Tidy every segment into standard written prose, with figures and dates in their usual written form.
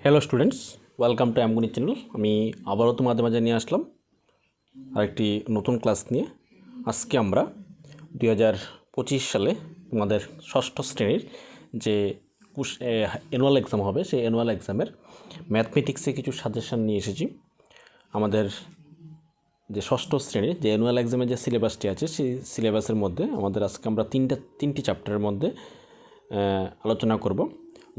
Hello students, welcome to আমগুনি channel. আমি আবারও তোমাদের মাঝে নিয়ে আসলাম আরেকটি নতুন ক্লাস নিয়ে। আজকে আমরা 2025 সালে তোমাদের ষষ্ঠ শ্রেণীর যে অ্যানুয়াল এক্সাম হবে সেই অ্যানুয়াল এক্সামের ম্যাথমেটিক্সে কিছু সাজেশান নিয়ে এসেছি। আমাদের যে ষষ্ঠ শ্রেণীর যে অ্যানুয়াল এক্সামের যে সিলেবাসটি আছে সেই সিলেবাসের মধ্যে আমাদের আজকে আমরা তিনটি চ্যাপ্টারের মধ্যে আলোচনা করব।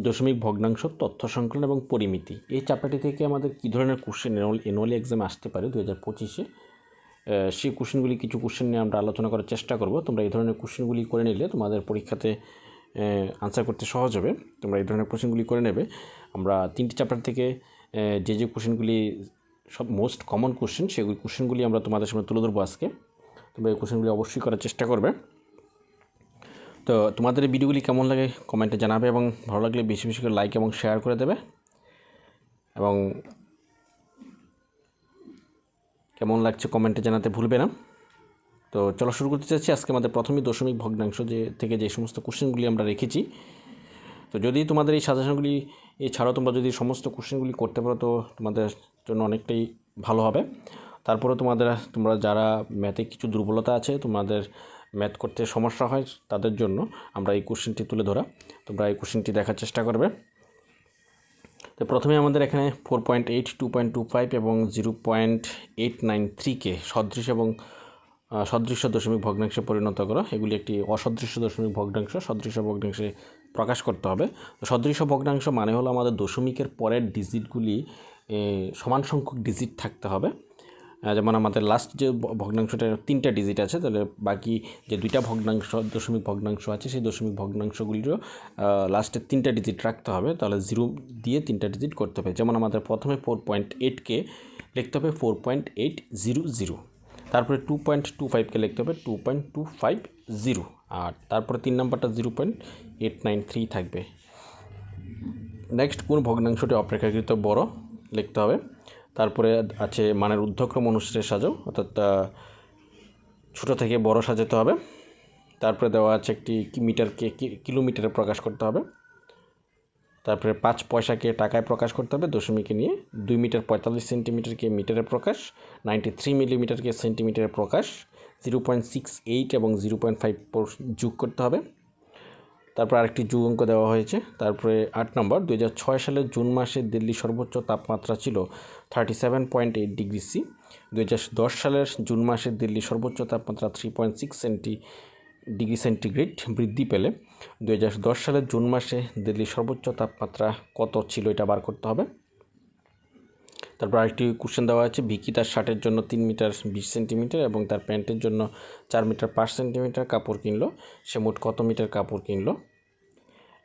দশমিক ভগ্নাংশ, তথ্য সংকলন এবং পরিমিতি। এই চ্যাপ্টারটি থেকে আমাদের কী ধরনের কোশ্চেন অ্যানুয়ালি এক্সামে আসতে পারে 2025-এ, সেই কোশ্চেনগুলি কিছু কোশ্চেন নিয়ে আমরা আলোচনা করার চেষ্টা করব। তোমরা এই ধরনের কোশ্চেনগুলি করে নিলে তোমাদের পরীক্ষাতে আনসার করতে সহজ হবে। তোমরা এই ধরনের কোশ্চেনগুলি করে নেবে। আমরা তিনটি চ্যাপ্টার থেকে যে কোশ্চেনগুলি সব মোস্ট কমন কোশ্চেন, সেগুলি কোশ্চেনগুলি আমরা তোমাদের সামনে তুলে ধরবো আজকে। তোমরা এই কোশ্চেনগুলি অবশ্যই করার চেষ্টা করবে। তো তোমাদের এই ভিডিওগুলি কেমন লাগে কমেন্টে জানাবে, এবং ভালো লাগলে বেশি বেশি করে লাইক এবং শেয়ার করে দেবে, এবং কেমন লাগছে কমেন্টে জানাতে ভুলবে না। তো চলো শুরু করতে চাচ্ছি। আজকে আমাদের প্রথমেই দশমিক ভগ্নাংশ থেকে যে সমস্ত কোশ্চেনগুলি আমরা রেখেছি, তো যদি তোমাদের এই সাজেশনগুলি এছাড়াও তোমরা যদি সমস্ত কোশ্চেনগুলি করতে পারো তো তোমাদের জন্য অনেকটাই ভালো হবে। তারপরে তোমরা যারা ম্যাথে কিছু দুর্বলতা আছে, তোমাদের ম্যাথ করতে সমস্যা হয়, তাদের জন্য আমরা এই কোশ্চেনটি তুলে ধরা। তোমরা এই কোশ্চেনটি দেখার চেষ্টা করবে। তো প্রথমে আমাদের এখানে 4.8, 2.25 এবং 0.893কে সদৃশ্য দশমিক ভগ্নাংশে পরিণত করো। এগুলি একটি অসদৃশ্য দশমিক ভগ্নাংশ সদৃশ্য ভগ্নাংশে প্রকাশ করতে হবে। সদৃশ্য ভগ্নাংশ মানে হলো আমাদের দশমিকের পরের ডিজিটগুলি সমান সংখ্যক ডিজিট থাকতে হবে। যেমন আমাদের লাস্ট যে ভগ্নাংশটা 3টা ডিজিট আছে, তাহলে বাকি যে 2টা দশমিক ভগ্নাংশ আছে সেই দশমিক ভগ্নাংশগুলিরও লাস্টে 3টা ডিজিট রাখতে হবে। তাহলে 0 দিয়ে 3টা ডিজিট করতে হবে। যেমন আমাদের প্রথমে 4.8কে লিখতে হবে 4.800, তারপরে 2.25কে লিখতে হবে 2.250, আর তারপরে 3 নাম্বারটা 0.893 থাকবে। নেক্সট কোন ভগ্নাংশটি অপেক্ষাকৃত বড় লিখতে হবে। তারপরে আছে মানের ঊর্ধ্বক্রম অনুসারে সাজাও, অর্থাৎ ছোট থেকে বড় সাজাতে হবে। তারপরে দেওয়া আছে একটি মিটারকে কিলোমিটারে প্রকাশ করতে হবে। তারপরে 5 পয়সাকে টাকায় প্রকাশ করতে হবে দশমিকে নিয়ে। 2 মিটার 45 সেন্টিমিটারকে মিটারে প্রকাশ, 93 মিলিমিটারকে সেন্টিমিটারে প্রকাশ, 0.68 এবং 0.54 যোগ করতে হবে। তারপর আরেকটি যোগ অঙ্ক দেওয়া হয়েছে। তারপরে 8 নম্বর, 2006 সালের জুন মাসে দিল্লির সর্বোচ্চ তাপমাত্রা ছিল 37.8 ডিগ্রি সি। 2010 সালের জুন মাসে দিল্লির সর্বোচ্চ তাপমাত্রা 3.6 ডিগ্রি সেন্টিগ্রেড বৃদ্ধি পেলে 2010 সালের জুন মাসে দিল্লির সর্বোচ্চ তাপমাত্রা কত ছিল, এটা বার করতে হবে। তারপর আরেকটি কোশ্চেন দেওয়া আছে, ভিকি তার শার্টের জন্য 3 মিটার 20 সেন্টিমিটার এবং তার প্যান্টের জন্য 4 মিটার 5 সেন্টিমিটার কাপড় কিনলো, সে মোট কত মিটার কাপড় কিনলো।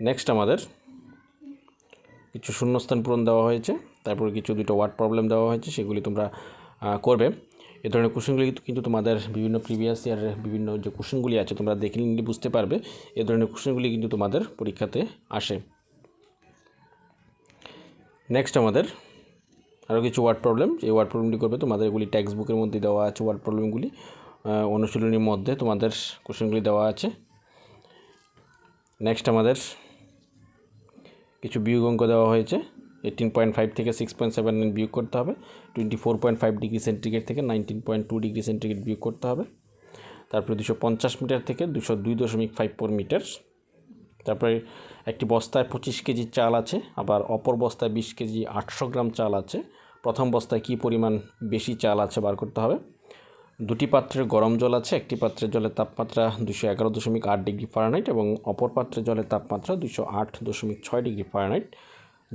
নেক্সট আমাদের কিছু শূন্যস্থান পূরণ দেওয়া হয়েছে। তারপরে দুটো ওয়ার্ড প্রবলেম দেওয়া হয়েছে, সেগুলি তোমরা করবে। এ ধরনের কোশ্চেনগুলি কিন্তু তোমাদের বিভিন্ন প্রিভিয়াস ইয়ারের বিভিন্ন যে কোশ্চেনগুলি আছে তোমরা দেখে নিলে বুঝতে পারবে। এ ধরনের কোশ্চেনগুলি কিন্তু তোমাদের পরীক্ষাতে আসে। নেক্সট আমাদের আরও কিছু ওয়ার্ড প্রবলেম, এই ওয়ার্ড প্রবলেমটি করবে তোমাদের। এগুলি টেক্সট বুকের মধ্যে দেওয়া আছে ওয়ার্ড প্রবলেমগুলি, অনুশীলনীর মধ্যে তোমাদের কোশ্চেনগুলি দেওয়া আছে। নেক্সট আমাদের কিছু বিয়োগ অঙ্ক দেওয়া হয়েছে। 18.5 থেকে 6.79 বিয়োগ করতে হবে। 24.5 ডিগ্রি সেন্টিগ্রেড থেকে 19.2 ডিগ্রি সেন্টিগ্রেড বিয়োগ করতে হবে। তারপরে 250 মিটার থেকে 202.54 মিটার। তারপরে একটি বস্তায় 25 কেজি চাল আছে, আবার অপর বস্তায় 20 কেজি 800 গ্রাম চাল আছে। প্রথম বস্তায় কী পরিমাণ বেশি চাল আছে বার করতে হবে। দুটি পাত্রে গরম জল আছে, একটি পাত্রের জলের তাপমাত্রা 211.8 ডিগ্রি ফারেনহাইট এবং অপর পাত্রের জলের তাপমাত্রা 208.6 ডিগ্রি ফারেনহাইট।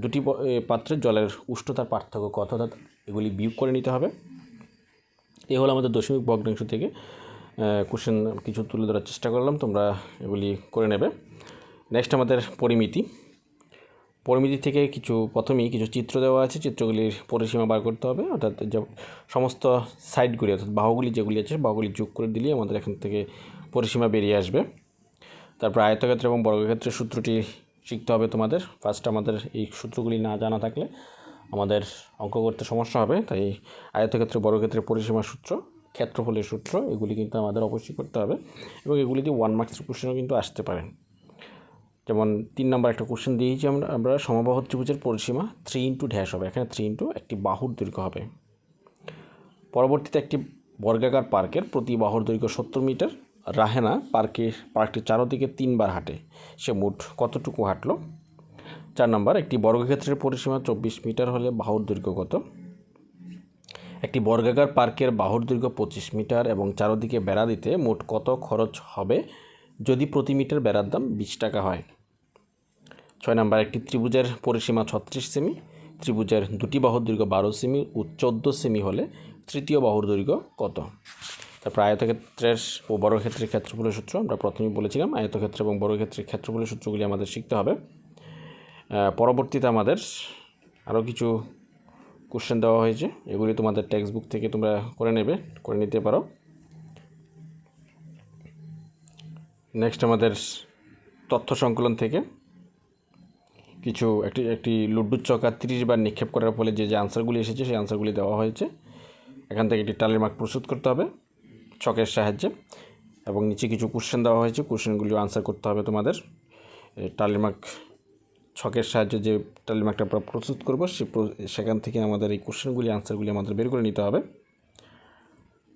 দুটি পাত্রের জলের উষ্ণতার পার্থক্য কত, অর্থাৎ এগুলি বিয়োগ করে নিতে হবে। এই হলো আমাদের দশমিক ভগ্নাংশ থেকে কোশ্চেন কিছু তুলে ধরার চেষ্টা করলাম, তোমরা এগুলি করে নেবে। নেক্সট আমাদের পরিমিতি থেকে প্রথমেই কিছু চিত্র দেওয়া আছে, চিত্রগুলির পরিসীমা বার করতে হবে। অর্থাৎ সমস্ত সাইডগুলি অর্থাৎ বাহুগুলি যেগুলি আছে বাহুগুলি যোগ করে দিলেই আমাদের এখান থেকে পরিসীমা বেরিয়ে আসবে। তারপর আয়তক্ষেত্র এবং বর্গক্ষেত্রের সূত্রটি শিখতে হবে তোমাদের। ফার্স্ট আমাদের এই সূত্রগুলি না জানা থাকলে আমাদের অঙ্ক করতে সমস্যা হবে, তাই আয়তক্ষেত্র বর্গক্ষেত্রের পরিসীমার সূত্র, ক্ষেত্রফলের সূত্র, এগুলি কিন্তু আমাদের অবশ্যই করতে হবে, এবং এগুলি দিয়ে 1 মার্কসের কোশ্চেনও কিন্তু আসতে পারে। যেমন 3 নম্বর একটা কোশ্চেন দিয়েছি আমরা সমবাহু ত্রিভুজের পরিসীমা 3 × হবে, এখানে 3 একটি বাহুর দৈর্ঘ্য হবে। পরবর্তীতে একটি বর্গাকার পার্কের প্রতি বাহুর দৈর্ঘ্য 70 মিটার। রাহেনা পার্কটির চারদিকে 3 বার হাঁটে, সে মোট কতটুকু হাঁটলো? 4 নম্বর একটি বর্গক্ষেত্রের পরিসীমা 24 মিটার হলে বাহুর দৈর্ঘ্য কত? একটি বর্গাকার পার্কের বাহুর দৈর্ঘ্য 25 মিটার এবং চারদিকে বেড়া দিতে মোট কত খরচ হবে যদি প্রতি মিটার বেড়ার দাম 20 টাকা হয়? 6 নম্বর একটি ত্রিভুজের পরিসীমা 36 সেমি, ত্রিভুজের দুটি বাহুর দৈর্ঘ্য 12 সেমি ও 14 সেমি হলে তৃতীয় বাহুর দৈর্ঘ্য কত? তারপর আয়তক্ষেত্রের ও বর্গক্ষেত্রের ক্ষেত্রফলের সূত্র আমরা প্রথমেই বলেছিলাম। আয়তক্ষেত্র এবং বর্গক্ষেত্রের ক্ষেত্রফলের সূত্রগুলি আমাদের শিখতে হবে। পরবর্তীতে আমাদের আরও কিছু কোশ্চেন দেওয়া হয়েছে, এগুলি তোমাদের টেক্সট বুক থেকে তোমরা করে নিতে পারো। নেক্সট আমাদের তথ্য সংকলন থেকে কিছু একটি লুডুর চকা 30 বার নিক্ষেপ করার ফলে যে আনসারগুলি এসেছে সেই আনসারগুলি দেওয়া হয়েছে। এখান থেকে একটি টালির মার্ক প্রস্তুত করতে হবে ছকের সাহায্যে, এবং নিচে কিছু কোশ্চেন দেওয়া হয়েছে, কোশ্চেনগুলিও আনসার করতে হবে তোমাদের। টালির মার্ক ছকের সাহায্যে যে টালির মার্কটা আমরা প্রস্তুত করবো সেখান থেকে আমাদের এই কোশ্চেনগুলি আনসারগুলি আমাদের বের করে নিতে হবে।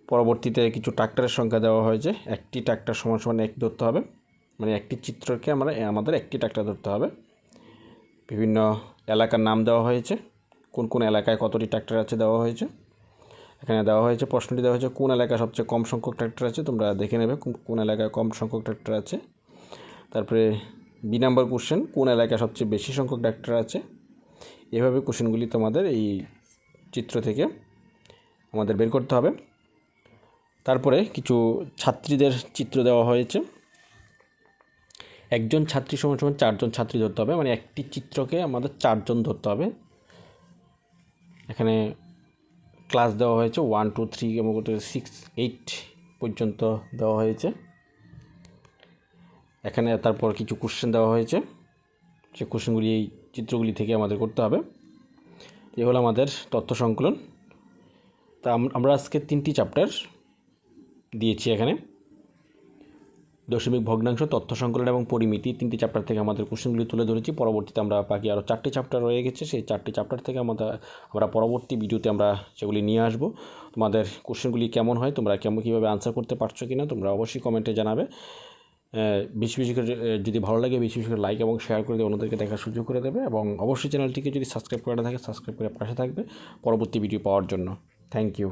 পরবর্তীতে কিছু ট্রাক্টরের সংখ্যা দেওয়া হয়েছে, একটি ট্রাক্টর সমান 1 ধরতে হবে, মানে একটি চিত্রকে আমাদের একটি ট্রাক্টর ধরতে হবে। বিভিন্ন এলাকার নাম দেওয়া হয়েছে, কোন কোন এলাকায় কতটি ট্রাক্টর আছে দেওয়া হয়েছে। এখানে দেওয়া হয়েছে, প্রশ্নটি দেওয়া হয়েছে কোন এলাকায় সবচেয়ে কম সংখ্যক ট্রাক্টর আছে, তোমরা দেখে নেবে কোন এলাকায় কম সংখ্যক ট্রাক্টর আছে। তারপরে 2 নম্বর কোশ্চেন, কোন এলাকায় সবচেয়ে বেশি সংখ্যক ট্রাক্টর আছে। এভাবে কোশ্চেনগুলি তোমাদের এই চিত্র থেকে আমাদের বের করতে হবে। তারপরে কিছু ছাত্রীদের চিত্র দেওয়া হয়েছে, একজন ছাত্রী সমান 4জন ছাত্রী ধরতে হবে, মানে একটি চিত্রকে আমাদের 4জন ধরতে হবে। এখানে ক্লাস দেওয়া হয়েছে 1 2 3 এবং 6 8 পর্যন্ত দেওয়া হয়েছে। এখানে তারপর কিছু কোশ্চেন দেওয়া হয়েছে, সেই কোশ্চেনগুলি এই চিত্রগুলি থেকে আমাদের করতে হবে। এই হলো আমাদের তথ্য সংকলন। তা আমরা আজকে 3টি চ্যাপ্টার দিয়েছি এখানে, দশমিক ভগ্নাংশ, তথ্য সংকলন এবং পরিমিতি, 3টি চ্যাপ্টার থেকে আমাদের কোশ্চেনগুলি তুলে ধরেছি। পরবর্তীতে আমরা বাকি আরও 4টি চ্যাপ্টার রয়ে গেছে, সেই 4টি চ্যাপ্টার থেকে আমরা পরবর্তী ভিডিওতে আমরা সেগুলি নিয়ে আসব। তোমাদের কোশ্চেনগুলি কেমন হয়, তোমরা কীভাবে আনসার করতে পারছো কি না, তোমরা অবশ্যই কমেন্টে জানাবে। বেশি করে যদি ভালো লাগে বেশি করে লাইক এবং শেয়ার করে দিয়ে অন্যদেরকে দেখার সুযোগ করে দেবে, এবং অবশ্যই চ্যানেলটিকে যদি সাবস্ক্রাইব করা থাকে সাবস্ক্রাইব করে পাশে থাকবে পরবর্তী ভিডিও পাওয়ার জন্য। Thank you.